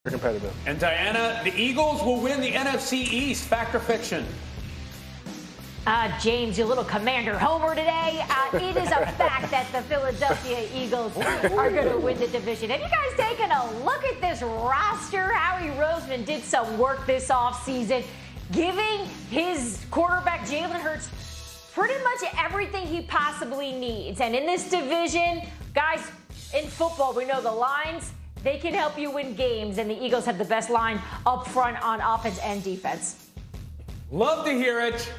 competitive. And Diana, the Eagles will win the NFC East. Fact or fiction? James, you little commander homer today. It is a fact that the Philadelphia Eagles are going to win the division. Have you guys taken a look at this roster? Howie Roseman did some work this offseason, giving his quarterback, Jalen Hurts, pretty much everything he possibly needs. And in this division, guys, in football, we know the lines. They can help you win games, and the Eagles have the best line up front on offense and defense. Love to hear it.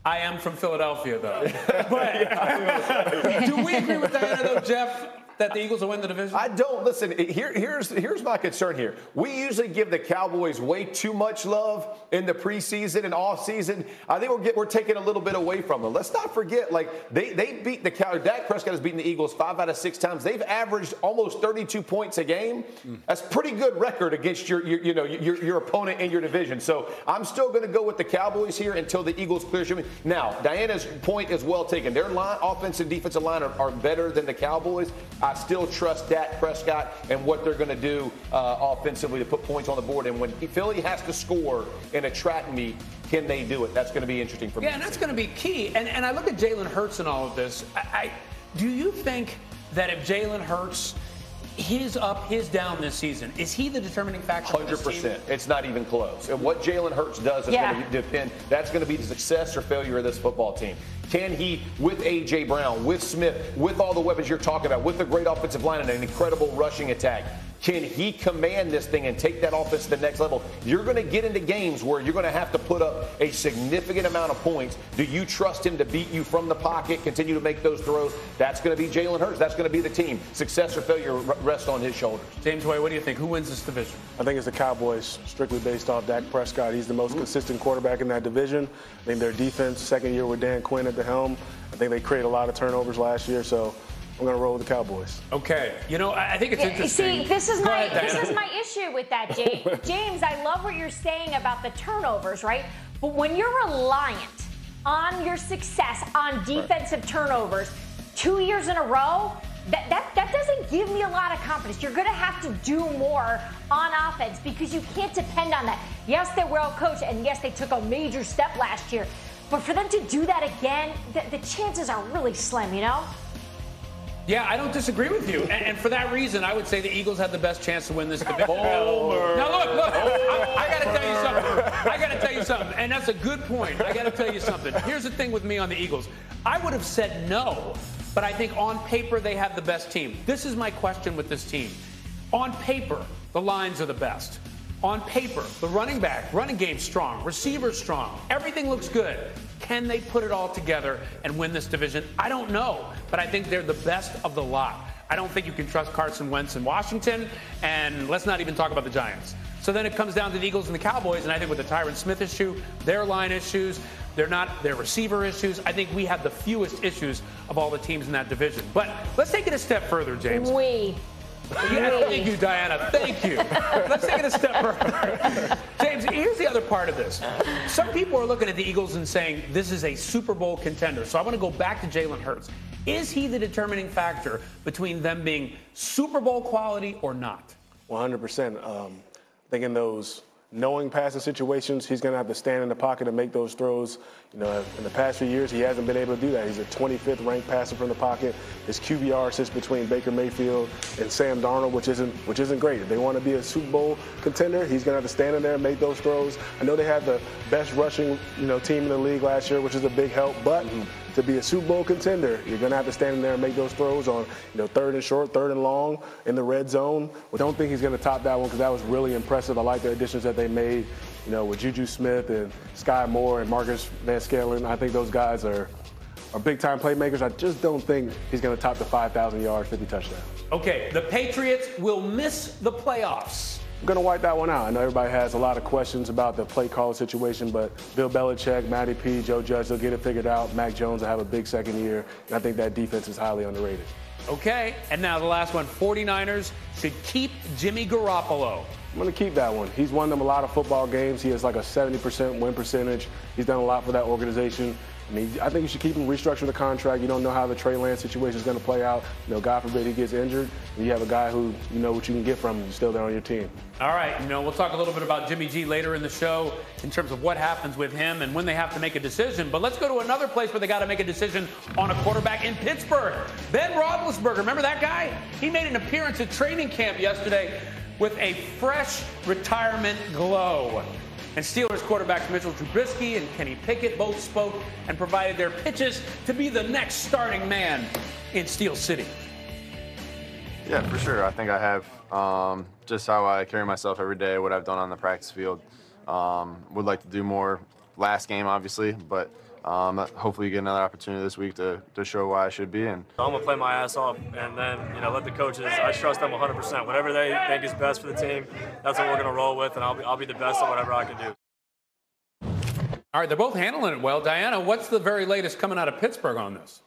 I am from Philadelphia, though. But do we agree with Diana, though, Jeff, that the Eagles will win the division? I don't. Listen, here's my concern here. We usually give the Cowboys way too much love in the preseason and offseason. I think we're taking a little bit away from them. Let's not forget, like, they beat the Cowboys. Dak Prescott has beaten the Eagles 5 out of 6 times. They've averaged almost 32 points a game. That's a pretty good record against your opponent in your division. So I'm still going to go with the Cowboys here until the Eagles clear. Now, Diana's point is well taken. Their line, offensive and defensive line are better than the Cowboys. I still trust Dak Prescott and what they're going to do offensively to put points on the board. And when Philly has to score in a track meet, can they do it? That's going to be interesting for me. Yeah, and that's going to be key. And I look at Jalen Hurts and all of this. Do you think that if Jalen Hurts, his up, his down this season, is he the determining factor? 100%. It's not even close. And what Jalen Hurts does is going to depend. That's going to be the success or failure of this football team. Can he, with A.J. Brown, with Smith, with all the weapons you're talking about, with a great offensive line and an incredible rushing attack, can he command this thing and take that offense to the next level? You're going to get into games where you're going to have to put up a significant amount of points. Do you trust him to beat you from the pocket, continue to make those throws? That's going to be Jalen Hurts. That's going to be the team. Success or failure rests on his shoulders. James Way, what do you think? Who wins this division? I think it's the Cowboys, strictly based off Dak Prescott. He's the most consistent quarterback in that division. I think their defense, second year with Dan Quinn at the helm, I think they created a lot of turnovers last year, so I'm going to roll with the Cowboys. Okay. You know, I think it's interesting. See, this is my issue with that, James. James, I love what you're saying about the turnovers, right? But when you're reliant on your success on defensive turnovers 2 years in a row, that doesn't give me a lot of confidence. You're going to have to do more on offense because you can't depend on that. Yes, they're well coached, and yes, they took a major step last year. But for them to do that again, the chances are really slim, you know? Yeah, I don't disagree with you. And for that reason, I would say the Eagles have the best chance to win this division. Now, look, I got to tell you something. I got to tell you something. And that's a good point. I got to tell you something. Here's the thing with me on the Eagles. I would have said no, but I think on paper they have the best team. This is my question with this team. On paper, the lines are the best. On paper, the running game's strong, receivers strong. Everything looks good. Can they put it all together and win this division? I don't know, but I think they're the best of the lot. I don't think you can trust Carson Wentz in Washington, and let's not even talk about the Giants. So then it comes down to the Eagles and the Cowboys, and I think with the Tyron Smith issue, their line issues, their receiver issues, I think we have the fewest issues of all the teams in that division. But let's take it a step further, James. Yeah, thank you, Diana. Thank you. Let's take it a step further. James, here's the other part of this. Some people are looking at the Eagles and saying this is a Super Bowl contender. So I want to go back to Jalen Hurts. Is he the determining factor between them being Super Bowl quality or not? 100%. I think in those knowing passing situations, he's going to have to stand in the pocket and make those throws. You know, in the past few years, he hasn't been able to do that. He's a 25th ranked passer from the pocket. His QBR sits between Baker Mayfield and Sam Darnold, which isn't great. If they want to be a Super Bowl contender, he's going to have to stand in there and make those throws. I know they had the best rushing, team in the league last year, which is a big help, but to be a Super Bowl contender, you're going to have to stand in there and make those throws on, third and short, third and long in the red zone. I don't think he's going to top that one because that was really impressive. I like the additions that they made, with Juju Smith and Sky Moore and Marcus Van Scalen. I think those guys are big-time playmakers. I just don't think he's going to top the 5,000 yards, 50 touchdowns. Okay, the Patriots will miss the playoffs. I'm going to wipe that one out. I know everybody has a lot of questions about the play call situation, but Bill Belichick, Matty P, Joe Judge, they'll get it figured out. Mac Jones will have a big second year, and I think that defense is highly underrated. Okay, and now the last one. 49ers should keep Jimmy Garoppolo. I'm going to keep that one. He's won them a lot of football games. He has like a 70% win percentage. He's done a lot for that organization. I mean, I think you should keep him, restructure the contract. You don't know how the Trey Lance situation is going to play out. God forbid he gets injured. And you have a guy who you know what you can get from him, still there on your team. All right, we'll talk a little bit about Jimmy G later in the show in terms of what happens with him and when they have to make a decision. But let's go to another place where they got to make a decision on a quarterback in Pittsburgh. Ben Roethlisberger, remember that guy? He made an appearance at training camp yesterday with a fresh retirement glow. And Steelers quarterbacks Mitchell Trubisky and Kenny Pickett both spoke and provided their pitches to be the next starting man in Steel City. Yeah, for sure. I think I have just how I carry myself every day, what I've done on the practice field. Would like to do more last game, obviously, but hopefully get another opportunity this week to show why I should be. And I'm going to play my ass off and then, let the coaches, I trust them 100%. Whatever they think is best for the team, that's what we're going to roll with, and I'll be the best at whatever I can do. All right, they're both handling it well. Diana, what's the very latest coming out of Pittsburgh on this?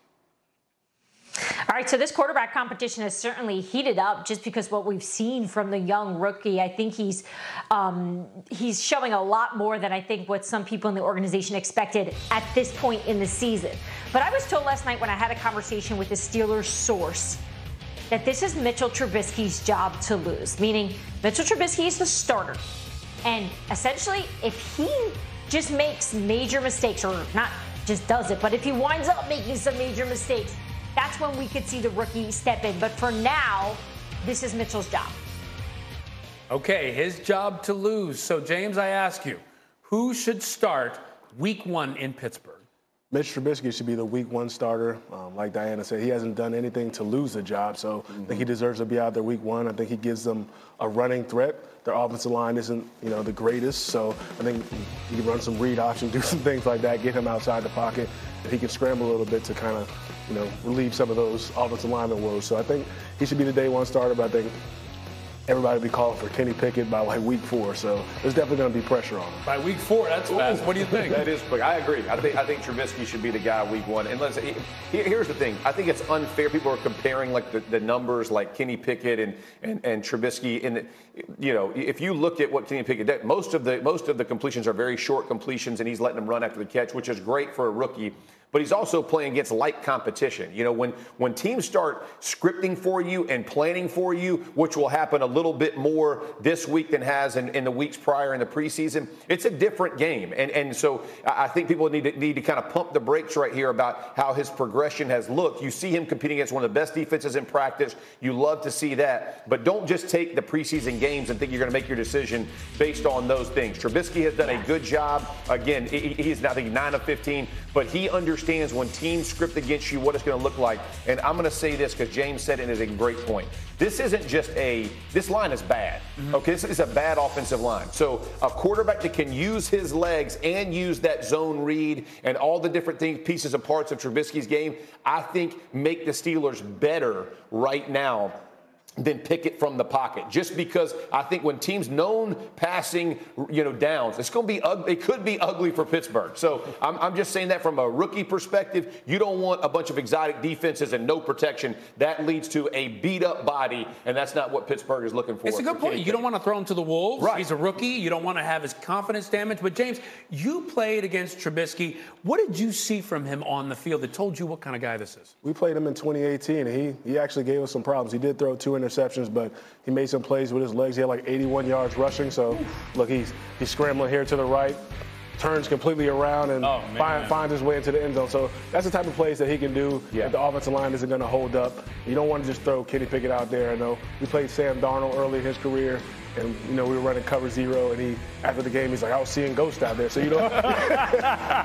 All right, so this quarterback competition has certainly heated up just because what we've seen from the young rookie. I think he's showing a lot more than I think what some people in the organization expected at this point in the season. But I was told last night when I had a conversation with a Steelers source that this is Mitchell Trubisky's job to lose, meaning Mitchell Trubisky is the starter. And essentially, if he just makes major mistakes, or not just does it, but if he winds up making some major mistakes, that's when we could see the rookie step in. But for now, this is Mitchell's job. Okay, his job to lose. So, James, I ask you, who should start week 1 in Pittsburgh? Mitch Trubisky should be the week 1 starter. Like Diana said, he hasn't done anything to lose the job, so I think he deserves to be out there week 1. I think he gives them a running threat. Their offensive line isn't, the greatest, so I think he can run some read options, do some things like that, get him outside the pocket, and he can scramble a little bit to kind of, relieve some of those offensive lineman woes. So I think he should be the day 1 starter, but I think everybody will be calling for Kenny Pickett by like week 4, so there's definitely going to be pressure on him. By week 4, that's fast. What do you think? That is quick. I agree. I think Trubisky should be the guy week 1. And here's the thing. I think it's unfair. People are comparing like the numbers like Kenny Pickett and Trubisky. And if you look at what Kenny Pickett did, most of the completions are very short completions, and he's letting them run after the catch, which is great for a rookie. But he's also playing against light competition. When teams start scripting for you and planning for you, which will happen a little bit more this week than has in the weeks prior in the preseason, it's a different game. And so I think people need to kind of pump the brakes right here about how his progression has looked. You see him competing against one of the best defenses in practice. You love to see that. But don't just take the preseason games and think you're going to make your decision based on those things. Trubisky has done a good job. Again, he's not, I think, 9 of 15, but he understands when teams script against you what it's going to look like. And I'm going to say this because James said it is a great point. This isn't just this line is bad. Okay, this is a bad offensive line. So a quarterback that can use his legs and use that zone read and all the different things, pieces and parts of Trubisky's game, I think make the Steelers better right now than Pickett from the pocket. Just because I think when teams known passing, downs, it's going to be ugly. It could be ugly for Pittsburgh. So I'm just saying that from a rookie perspective. You don't want a bunch of exotic defenses and no protection. That leads to a beat-up body, and that's not what Pittsburgh is looking for. It's a good point. You don't want to throw him to the wolves. Right. He's a rookie. You don't want to have his confidence damaged. But, James, you played against Trubisky. What did you see from him on the field that told you what kind of guy this is? We played him in 2018, and he actually gave us some problems. He did throw 2 interceptions, but he made some plays with his legs. He had like 81 yards rushing. So, look, he's scrambling here to the right, turns completely around, and finds his way into the end zone. So that's the type of plays that he can do if the offensive line isn't going to hold up. You don't want to just throw Kenny Pickett out there. I know we played Sam Darnold early in his career, and, we were running cover 0, and after the game, he's like, I was seeing ghosts out there. So, that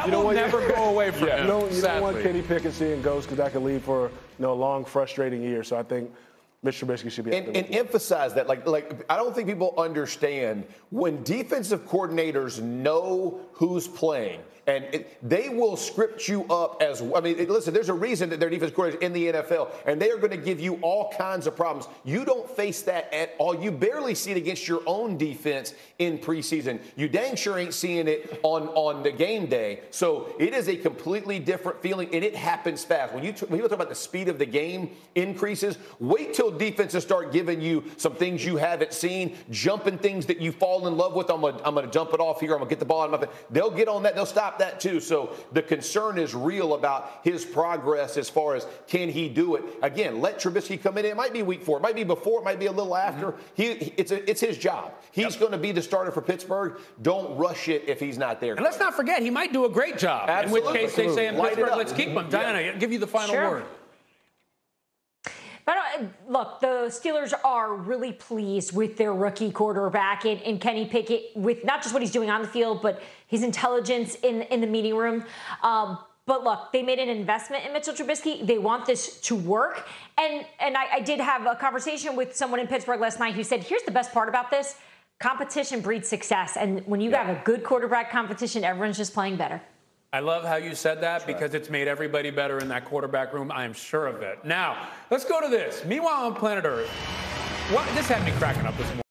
will never go away from him. You don't want Kenny Pickett seeing ghosts because that could lead for, a long, frustrating year. So I think Mitch Trubisky should be and emphasize that. Like I don't think people understand when defensive coordinators know who's playing. And they will script you up as – listen, there's a reason that they're defense coordinators in the NFL, and they are going to give you all kinds of problems. You don't face that at all. You barely see it against your own defense in preseason. You dang sure ain't seeing it on the game day. So it is a completely different feeling, and it happens fast. When people talk about the speed of the game increases, wait till till defenses start giving you some things you haven't seen, jumping things that you fall in love with. I'm gonna jump it off here. I'm gonna get the ball out of my thing. They'll get on that. They'll stop that too. So the concern is real about his progress as far as can he do it. Again, let Trubisky come in. It might be week 4. It might be before. It might be a little after. It's his job. He's going to be the starter for Pittsburgh. Don't rush it if he's not there. And let's not forget, he might do a great job. Absolutely. In which case they say in Light it Pittsburgh, up. let's keep him. Diana, I'll give you the final word. But look, the Steelers are really pleased with their rookie quarterback in Kenny Pickett, with not just what he's doing on the field, but his intelligence in the meeting room. But look, they made an investment in Mitchell Trubisky. They want this to work. And I did have a conversation with someone in Pittsburgh last night who said, here's the best part about this. Competition breeds success. And when you have a good quarterback competition, everyone's just playing better. I love how you said that because it's made everybody better in that quarterback room. I am sure of it. Now, let's go to this. Meanwhile on planet Earth, this had me cracking up this morning.